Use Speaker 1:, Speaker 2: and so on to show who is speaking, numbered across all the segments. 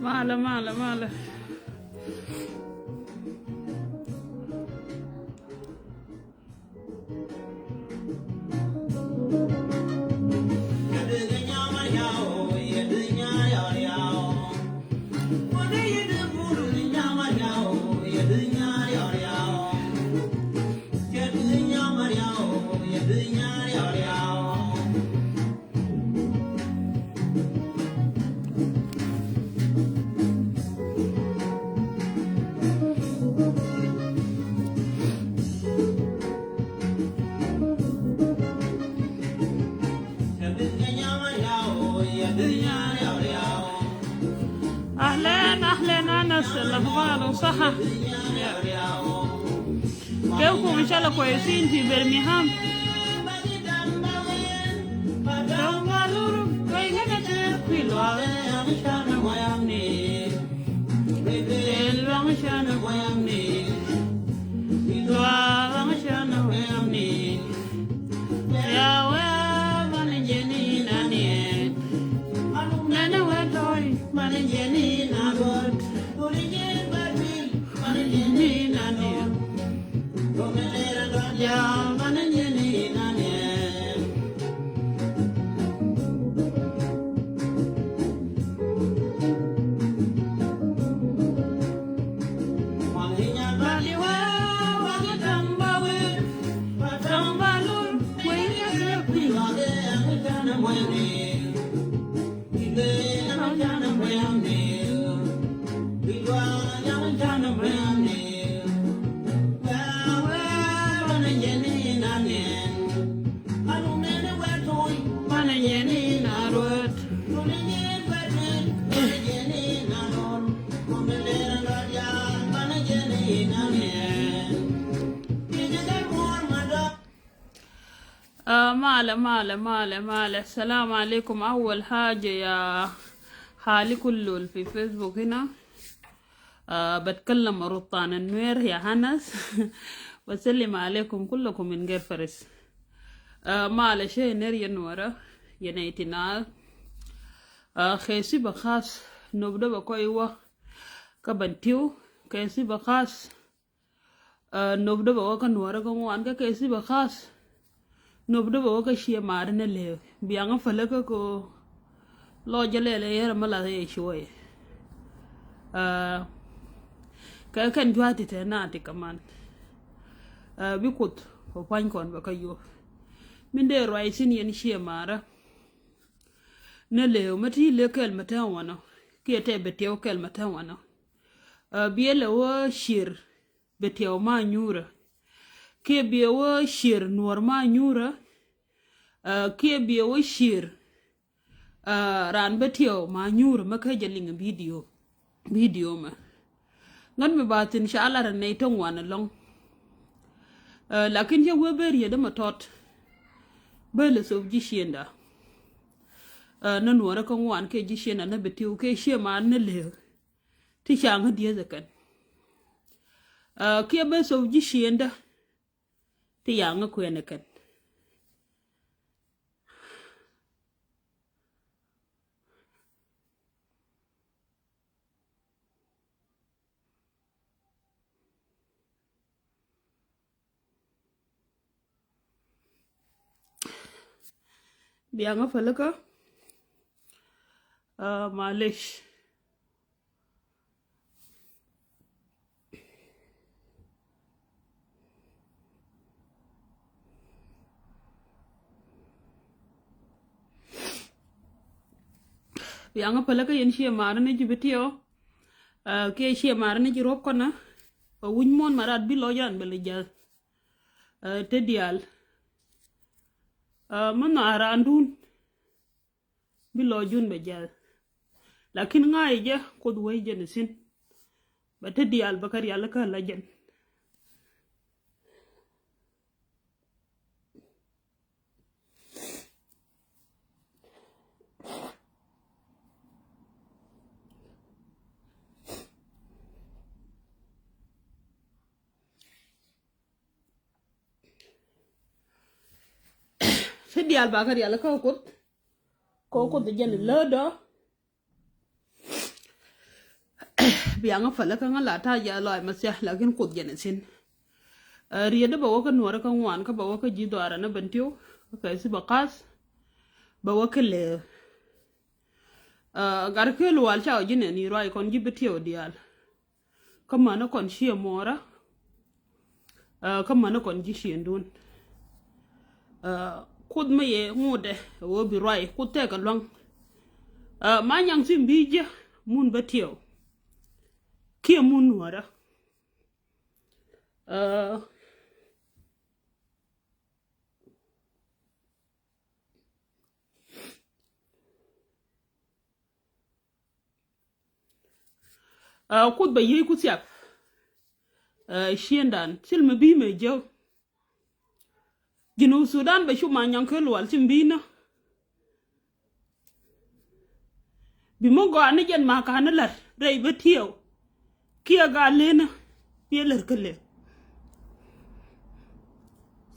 Speaker 1: Mala, mala, mala. أهلين أهلين أنس الأخبار وصحة كيفكم إن شاء الله كويسين في برمنغهام ماله السلام عليكم. أول حاجة يا حالي كله في فيسبوك هنا بتكلم رطان النوير يا هنس بسلم عليكم كلكم من غير فرس. ماله شيء نري نورا ينايتنا خيسي بخاص نبدأ بكويوا كبنتيو كيسي بخاص نبدأ بوكا نورا كموان كيسي بخاص nobdo bo ka shie mar ne le bianga fale ko lo jalele yera mala ye shoye ka kan jwati te na ti kaman bikut ko pan kon ba kayo min de roi sin yen shie mara ne le mati le kel mata wana ke te beteo kel mata wana biele wo shir beteo ma nyura ke biewo shir nuor ma nyura ke biewo shir ran betio ma nyura ma ka jalinga video ma ngan me batin sha Allah ran nei ton wana long lakin je weberi da matot bele so ji shienda na nuora kan wan ke ji shienda na betio ke she ma na le ti shanga die zakan ke be so ji shienda ti yang kwene kan bianga falaka malish bianga falaka yen shie marane jibetio ke shie marane jirop kona wuñ mon marat bi lo jan bele jal te dial man arandun bi lo jun be jal lakin ngai je ko duwe je sin ba te dial bakar yalla ka la jen di al bakar yalla ko de jen lodo biang fa la ka ngala ta ja loy ma sia lakin kut jene sin riede ba waka nuora ka ngwan ka ba waka ji dwara na bantiu ka si ba qas ba waka le gar ke lual cha jine ni roi kon ji betio dial kama na kon shi mora kama na kon ji shi ndun kud me ye ngode wo bi roi kud te ka long ma nyang sim bije mun betio kia mun nuora kud ba yi kud siap shiendan silme bi me jo Ginu Sudan ba shu ma nyang ke lual simbina bi mo go ane jen ma ka na lar rei betio kia ga lena ye lar kele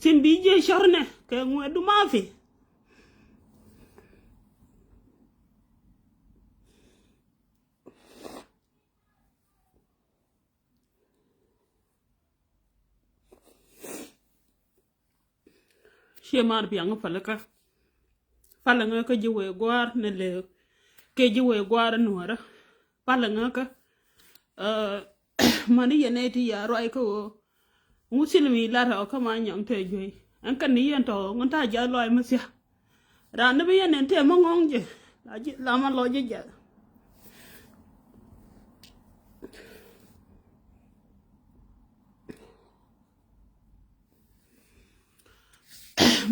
Speaker 1: simbi je shorne ke ngwe du ma fi shemar biang falaka falanga ka jiwe gwar ne le ke jiwe gwar nuara falanga ka mani yene ti ya roi ko musilmi la ra ka ma nyang te joy an kan ni yen to ngonta ja loy masia ra ne be yene te mo ngong je la ma lo je ja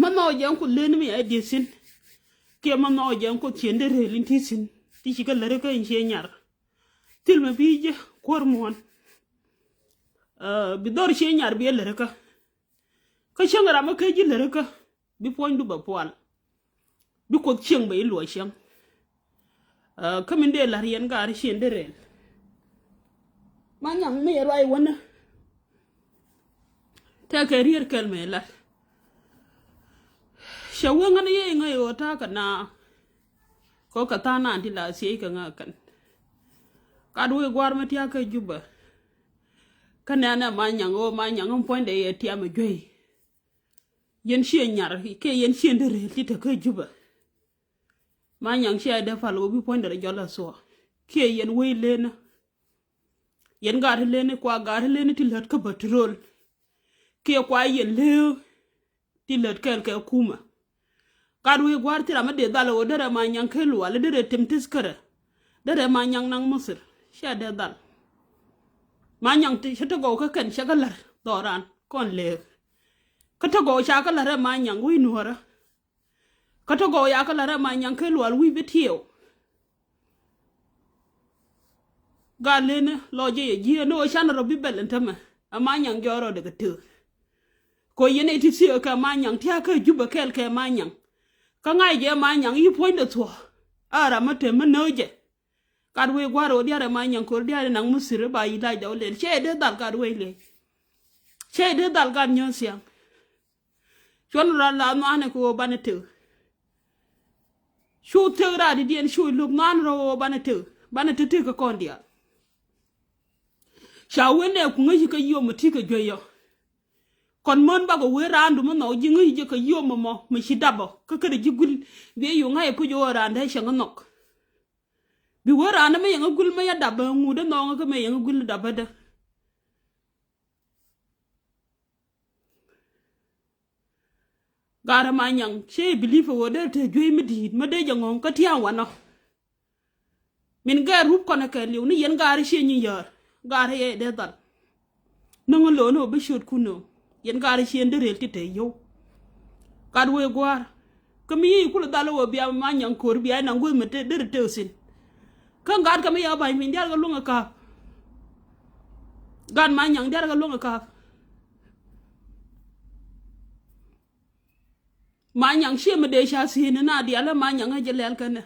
Speaker 1: mano jang ko len mi adi sin ke mano jang ko tiende relin ti sin ti ci ka lere ka inche nyar tilme bije kor mon bi dor che nyar bi lere ka changara ma ke ji lere ka bi poñ du ba poal bi ko cheng ba ilo chang kaminde la rien gar chende rel ma nyang me roi wona ta ke rier kel me la shawenga na ye ngai ota kana ko kata na anti la sie ka ngakan kadwe gwar matia ka juba kana na manyang point de tia ma joy yen she nyar ke yen she ndere ti ta ka juba manyang she da falo bi point de jola so ke yen we lena yen gar lene kwa gar lene ti lot ka patrol ke kwa yen le ti lot kel ka kuma kadwe gwar tira ma de dalo dere manyang ke lu ale dere temtis kare dere manyang nang musir sha de dal manyang ti shata go ka kan shagalar doran kon le kata go shagalar manyang wi nuora kata go ya kala manyang ke lu al wi betio galene loje ye ji no shan robi belentama amanyang joro de gatu ko yene ti si ka manyang ti aka juba kel ke manyang ka ngai je manyang yi point de to ara mate manoje kadwe gwaro diare manyang ko diare nang musire ba yi dai dawle che de dal kadwe le che de dal gan nyosiam chon ra la no ane ko banete shu te ra di dien shu luk nan ro banete te ka kondia shawene ku ngi ka yo muti ka joyo kon mon ba go we randu mo no ji ngi je ka yo mo mo shi dabo ka ka ji gul be yo ngai ku jo randa he shanga nok bi wo randa me yang gul me ya dabo ngu de no nga ka me yang gul dabo da gara ma nyang she believe wo de te joy mi di ma de jangon ka tian wano min ga rup kono ka liu ni yen gari she nyi yor gari ye de dal no lo no be shot kuno yen gari she ndere ti te yo kadwe gwar kami yi kula dalo wo biya ma nyang kor biya na ngul mete de te sin kan gad kami ya ba min dar ga lunga ka gad ma nyang dar ga lunga ka ma nyang she me de sha sin na di ala ma nyang je lel kana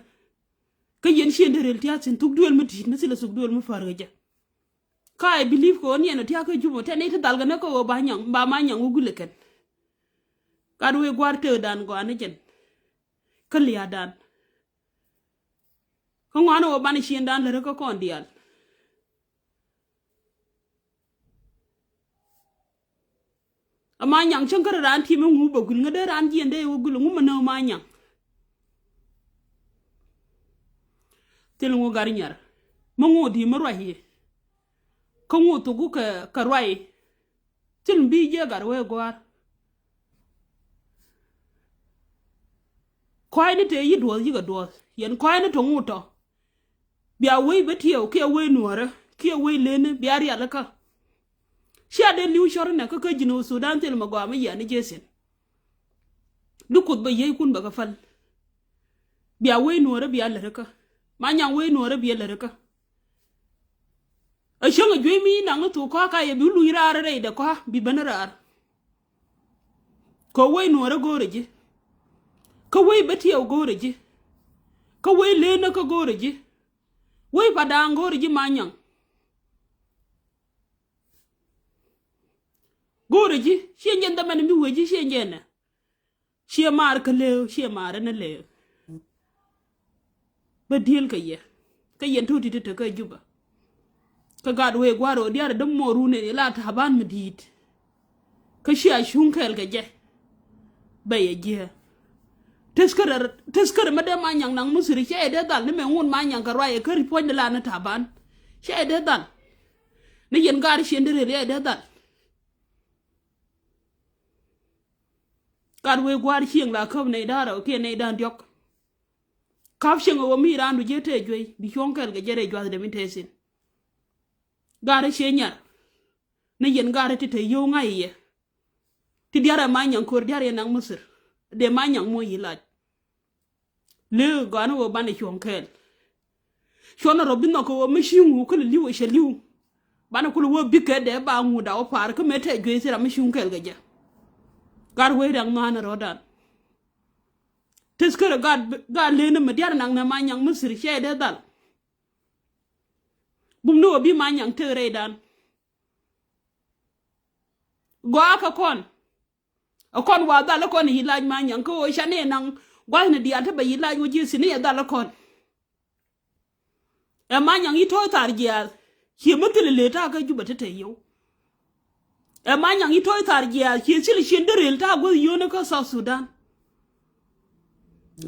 Speaker 1: ka yen she ndere ti atin tuk duel meti na sila suk duel mu farga ja ka I believe ko ni no ti aka jumo te ne ti dalga ne ko ba nyang ba ma nyang ugule ken kadwe gwar te dan go ane jen kaliya dan ko ngano wo bani shin dan le ko kon dial amanyang chankara ran ti me ngu ba gul ngade ran ji ende wo gul ngu mana manyang tel ngu gar nyar mo ngu di mo rahi ko ngu to gu ka rai til bi je gar we gwar kwai ni te yi do yi ga do yen kwai ni to ngu to bia we betiyo ke we nuora ke we lene bia ri alaka sha de liu shor na ka jino Sudan tel magwa ma ya ni jesen dukut ba yey kun ba ka fal bia we nuora bia la reka ma nyang we nuora bia la reka a shanga jwe mi na ngatu ko ka ye bi lu ira re de ko bi banara ko we nuora goreje ko we betiyo goreje ko we lene ka goreje we padang goreje manyang goreji shenjen da man mi weji shenjen na she mar ka le she mar na le ba dil ka yen tuti te ka juba ka gad we gwaro diar da moru ne la ta ban mi dit ka shi a shunkel ka je ba ye je teskar ma da manyang nang musiri she de dal ne me ngun manyang ka raye ka ripon de la na ta ban she de dal ne yen gar shendere le de dal kad we gwar chieng la kob ne daro ke ne dan diok kaf chieng wo mi randu jete jwe bi chonkel ga jere jwa de mitesin gare shenyar ne yen gare ti te yo ngai ye ti diara manyang kor diara nang musir de manyang mo yilaj le gano wo bane chonkel shona robino ko wo mishingu ko liwo sheliu bana ko wo bike de ba nguda o par ko mete jwe sira mishunkel ga je gar we dang mana rodan teskere gad lene me diar nang na manyang musir shede dal bum no bi manyang tere dan go aka kon akon wa dal kon hilaj manyang ko shane nang gwal ne diar ta ba hilaj wuji sine dal kon e manyang ito tar gial hi mutul le ta ka juba ta yo e manyang ito tar gial hi sil shinderel ta go yone ko South Sudan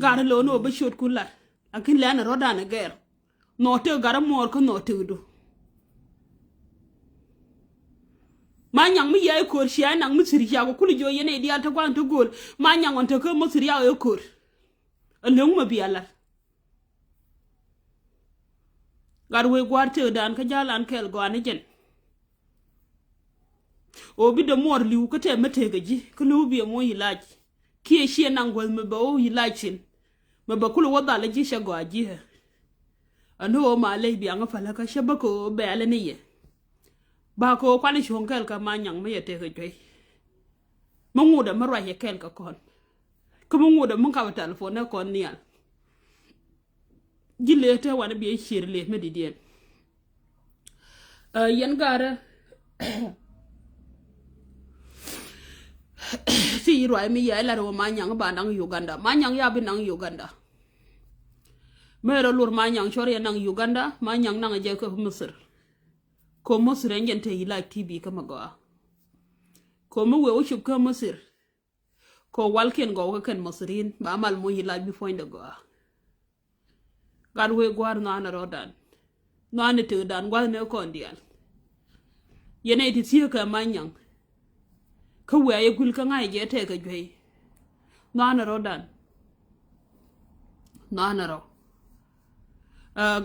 Speaker 1: gar lo no ba shot kula akin lana roda na ger no te gar mor ko no te do manyang mi ye kor shi nang mi siri ya ko kuli jo yene dia ta kwan to gol manyang on te ko mo siri ya e kor along ma biala gar we gwar te dan ka jalan kel go anajen o bi de mor liu ko te mete gaji ko lu bi mo yilaji ki shi nang gol me ba o yilachin me ba kulu wada la ji shago aji ha ando ma le bi anga fala ka shabako be ala ne ye ba ko kwani shonkel ka manyang me yete ga joy mo nguda ma ra ye kel ka kon ko mo nguda mo ka telefone kon nial jile te wana bi shirle me di dien yen gara si roi mi ya la ro manyang ba nang Uganda manyang ya bi nang Uganda mero lur manyang chore nang Uganda manyang nang je ko Misir ko Misir ngen te ila TV kama go ko mu we o chup ko Misir ko walken go ko ken Misirin ba mal mo ila bi foinde go gar we gwar na na rodan no ane te dan gwal ne ko ndial yene ti tiyo ka manyang ka waye gul ka ngai je te ka jwe no na rodan no na ro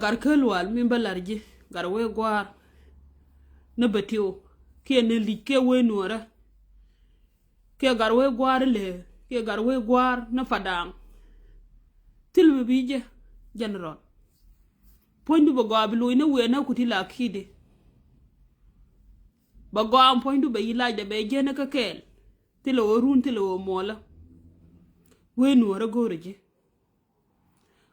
Speaker 1: gar kelwal min balarji gar we gwar ne betiyo ke ne like we nuora ke gar we gwar le ke gar we gwar na fadang tilbe bije general pointu ba go abilu ina we na kutila kide ba go am pointu ba yila de be je na ka kel tilo run tilo mola we nuora goreje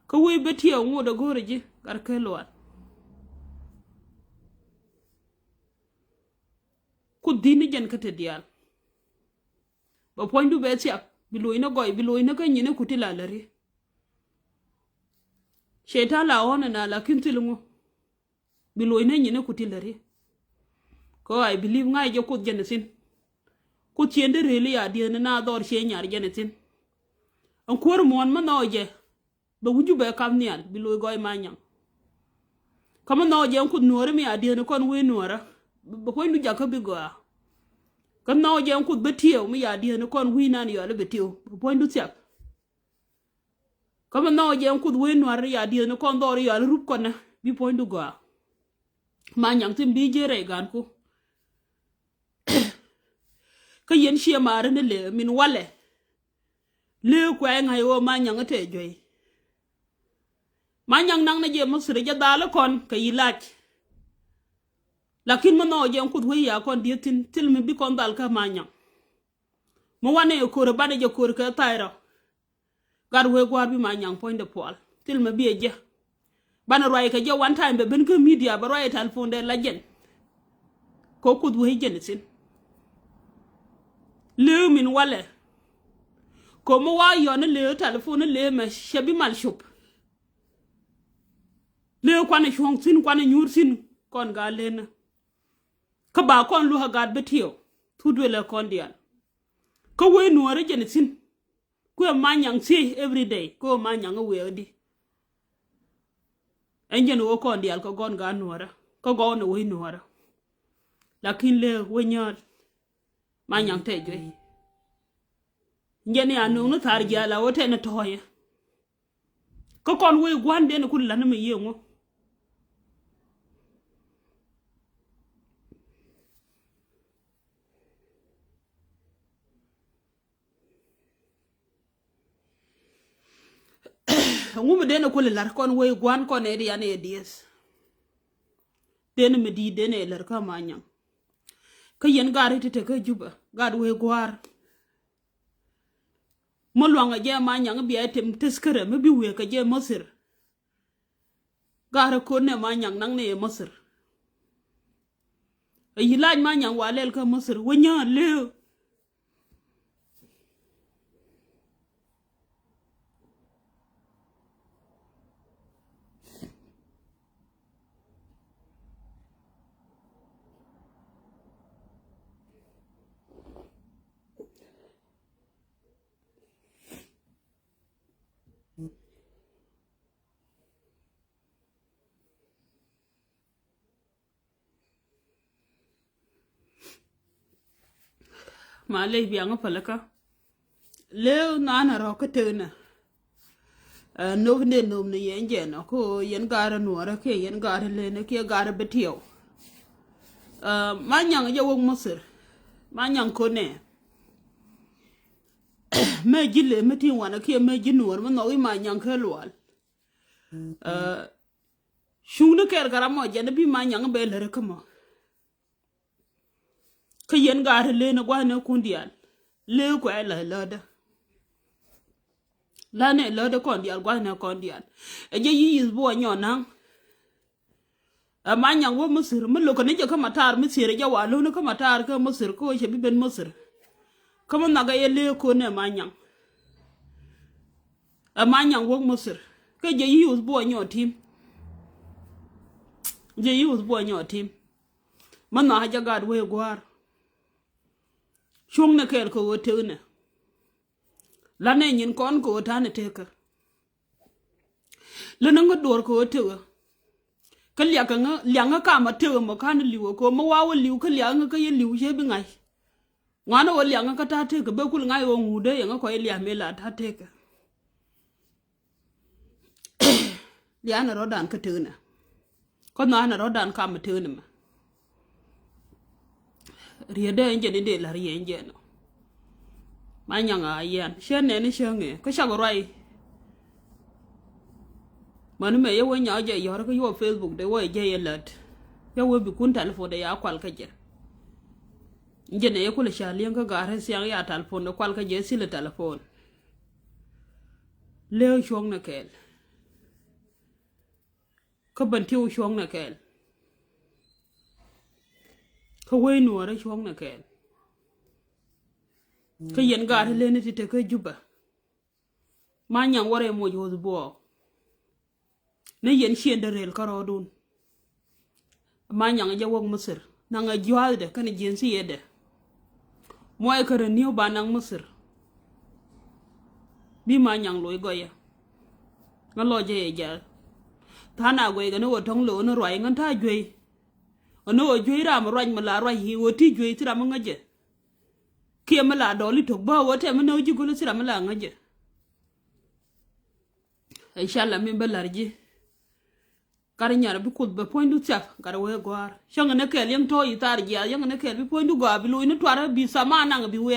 Speaker 1: ko we betiyo ngoda goreje gar kelwal ku dini jen ka te dial ba pointu be tiak bilu ina goy bilu ina ka nyine kutila lari sheta la ona na la kintilungu bilo ina nyine kutilari ko I believe ngai je kut jenesin ku tiende rele ya die na dor she nyar genetin an kwor mon ma noje ba wuju be kam nial bi lo goy manyang kama noje an ku nuore mi ya die na kon we nuora ba ko ndu jaka bi go kan noje an ku betio mi ya die na kon wi nan yo le betio bo ndu tiak kama noje an ku we nuora ya die na kon dor yo le rup kona bi po ndu go manyang tim bi jere gan ku ka yen she mare ne le min wale le kwa ngai o manyang te joy manyang nang na je musre ja dala kon ka yilach lakin mo no je ku wi ya kon die tin til mi bi kon dal ka manyang mo wane ko re bane je ko ka tayro gar we gwar bi manyang point de pol til mi bi je bana roy ka je one time be ben ka media ba roy telephone de la jen ko ku wi je ne sin le min wale ko mo wa yo ne le telephone le ma shebi mal shop le kwana shong sin kwana nyur sin kon ga len ka ba kon lu ha gad betio tudwe le kon dial ko we nuore jene sin ko manyang si every day ko manyang we odi enjen wo kon dial ko gon ga nuora ko gon we nuora lakin le we nyar manyang te joy njeni anu no tar jala wote na toye ko kon we gwande ne kullan me yengo ngumu dene kullar kon we gwan kon e ya ne dies dene me di dene lar ka manyang ka yen gari te ka juba gad we gwar mo luanga je manyang bi etem teskere me bi we ka je mosir gara ko ne manyang nang ne mosir yi laaj manyang walel ka mosir wonya le ma le bi anga palaka le na na ro ka tena no ne no ne yenje no ko yen gara nuora ke yen gara le ne ke gara betio manyang je wo mosir manyang ko ne me jile me tin wana ke me jinuor mo no manyang ke lwal shung ne ker gara mo je ne bi manyang be le kamo ka yen gara le ne gwa ne kundial le kwa la loda la ne loda kondial gwa ne kondial je yi bo nyonang manyang wo musir mo lo ko ne je ka matar mi sire ja wa lo ne ka matar ka musir ko je bi ben musir kama naga ye le ko ne manyang manyang wo musir ka je yi bo nyotim je yi bo nyotim man na ja gad we gwar chung ne kel ko tune la ne nyin kon ko ta ne teka le na ngodor ko tewa ka lyanga ka ma tewa mo kan liwo ko mo wawo liw ka lyanga ka ye liw je bi ngai ngwana wo lyanga ka ta teka be kul ngai wo ngude yanga ko ilya mela ta teka liana rodan ka tuna ko na rodan ka ma tuna ma riede enje de la rienje no manyanga yan shene ni shenge ko shagorai manu me ye wonya je yor ko yo Facebook de wo je yelat ya wo bi kun telefon de ya kwal ka je nje ne ko le shalien ka gare siang ya telefon de kwal ka je sile telefon le shong na kel ko bantiu shong na kel ko we nuore shong na kel ka yen gare le ne te ka juba manyang wore mo yo bo ne yen shende rel karodun manyang ja wog musir nanga jwalde kan jensi yede moy kare niu banang Misir bi ma nyang loy goya ngalo je ja thana goy ga no tong lo no roi ngan ta jwe ono jwe ram roñ mala roi hi woti jwe tira ma ngaje kia mala doli tok ba wote ma no ji golo tira mala ngaje inshallah min balarji kar nyar bi kut be pointu chaf kar we gwar shanga ne kel yang to itar ya yang ne kel bi pointu go bi lu ni twara bi sama nang bi we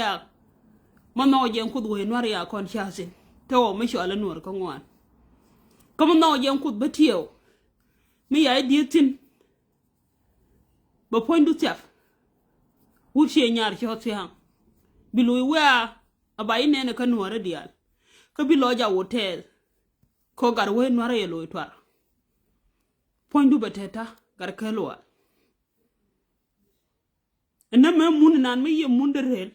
Speaker 1: ma no je kut we nwar ya kon chasin to me sho ala nur ko ngwan ko no je kut be tiyo mi ya dietin ba pointu chaf wu she nyar cho tiang bi lu we abai ne ne kan nwar dial ko bi lo ja hotel ko gar we nwar ye lo twara pointu beteta gar kelwa ena me mun nan me ye mun de rel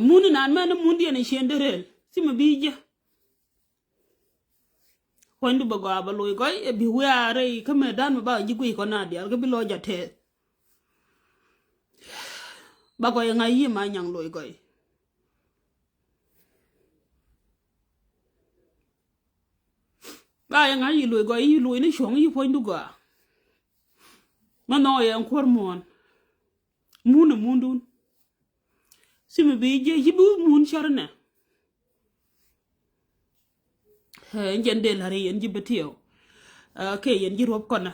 Speaker 1: mun nan me mun de ne shende rel sima bija pointu ba go ba loy goy e bi weare kame dan ba jigui ko na dial ga bi lo jate ba go ngai yi ma nyang loy goy ba ngai yi loy goy yi loy ni shong yi pointu go ma no ye kor mon mun mundun simi bi je jibu mun charne njen de la yen jibetio ke yen jirop kona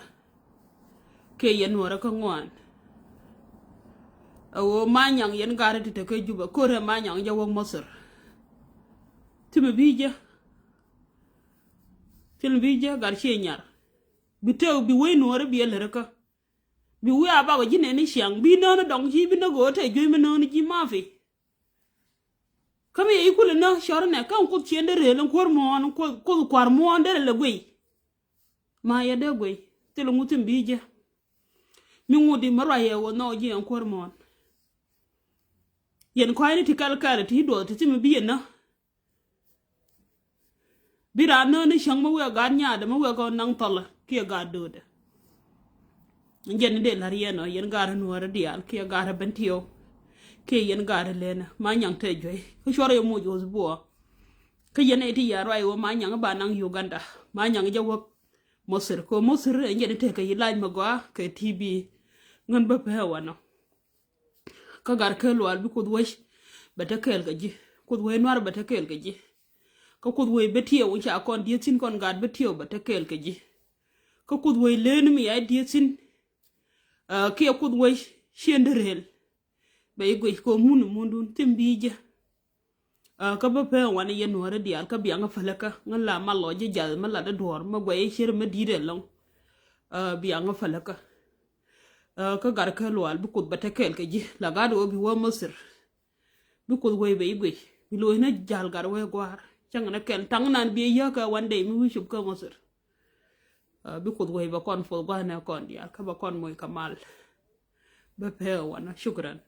Speaker 1: ke yen wora ko ngwan o manyang yen garati te ke juba kore manyang jawo Misir timi bija film bija gar nyar bitew bi we nore bi ele reka bi we aba go jine ni siang bi no dong ji bi no go te jwe me no ni ji mafi kami e ikule na sharne kan ko tiende relen kor mon ko kwar mon de le gwe ma ya de gwe te lo mutim bija mi ngudi marwa ye wo no ji en kor mon yen ko ni tikal kare ti do ti mi bi na bira no ni shang mo we ga nya de mo we go nang tola ki ga do de njen de la rieno yen gar no ra dial ki ga bentio ke yen gar lena ma nyang te joy ko shore mo jo bo ke yen eti ya roi wo ma nyang ba nang Uganda ma nyang jawo Misir ko Misir njen te ke yilaj ma go ke tb ngan ba pe wano ka gar ke lwal bi ko wesh bata kel ga ji ko we nwar bata kel ga ji ko we betio wo cha kon dietin kon gad betio bata kel ga ji ko we len mi ya dietin ke ko we shenderel bay go ko mundun timbija ka ba pe wan ye no ra dial ka bianga falaka ngala malo je jal mala da dor ma goye shir ma dire long bianga falaka ka gar ka lwal bu kut bata kel ka ji la gado bi wo Misir bu kut we bay go bi lo na jal gar we gwar chang na ken tang nan bi ya ka one day mi wi shub ka Misir bu kut we ba kon fol ba na kon dial ka ba kon moy kamal ba pe wan shukran